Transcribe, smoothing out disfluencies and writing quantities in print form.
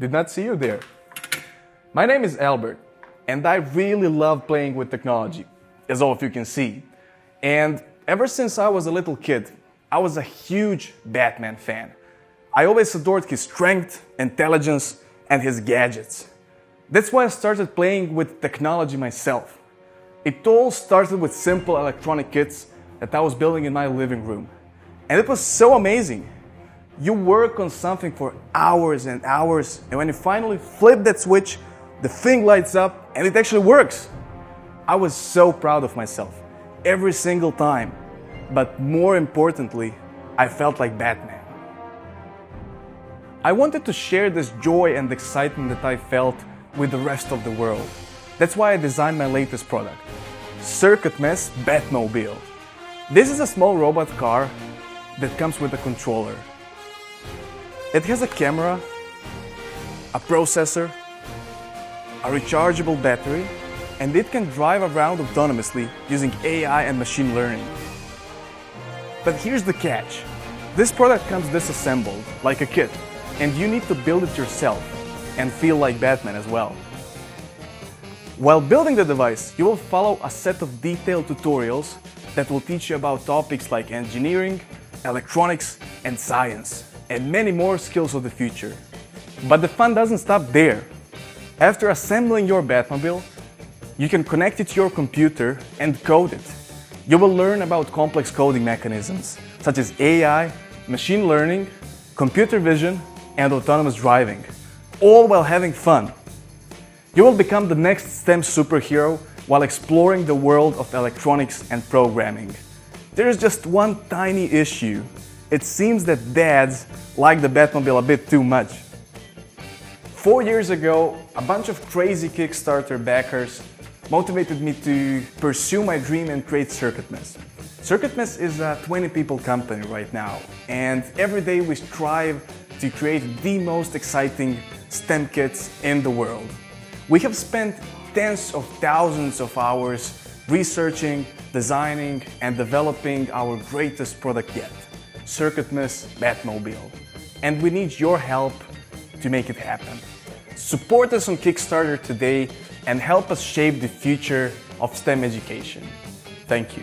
Did not see you there. My name is Albert, and I really love playing with technology, as all of you can see. And ever since I was a little kid, I was a huge Batman fan. I always adored his strength, intelligence, and his gadgets. That's why I started playing with technology myself. It all started with simple electronic kits that I was building in my living room. And it was so amazing. You work on something for hours and hours, and when you finally flip that switch, the thing lights up and it actually works. I was so proud of myself every single time. But more importantly, I felt like Batman. I wanted to share this joy and excitement that I felt with the rest of the world. That's why I designed my latest product, CircuitMess Batmobile. This is a small robot car that comes with a controller. It has a camera, a processor, a rechargeable battery, and it can drive around autonomously using AI and machine learning. But here's the catch. This product comes disassembled, like a kit, and you need to build it yourself and feel like Batman as well. While building the device, you will follow a set of detailed tutorials that will teach you about topics like engineering, electronics, and science, and many more skills of the future. But the fun doesn't stop there. After assembling your Batmobile, you can connect it to your computer and code it. You will learn about complex coding mechanisms, such as AI, machine learning, computer vision, and autonomous driving, all while having fun. You will become the next STEM superhero while exploring the world of electronics and programming. There is just one tiny issue. It seems that dads like the Batmobile a bit too much. 4 years ago, a bunch of crazy Kickstarter backers motivated me to pursue my dream and create CircuitMess. CircuitMess is a 20-people company right now, and every day we strive to create the most exciting STEM kits in the world. We have spent tens of thousands of hours researching, designing, and developing our greatest product yet, CircuitMess Batmobile. And we need your help to make it happen. Support us on Kickstarter today and help us shape the future of STEM education. Thank you.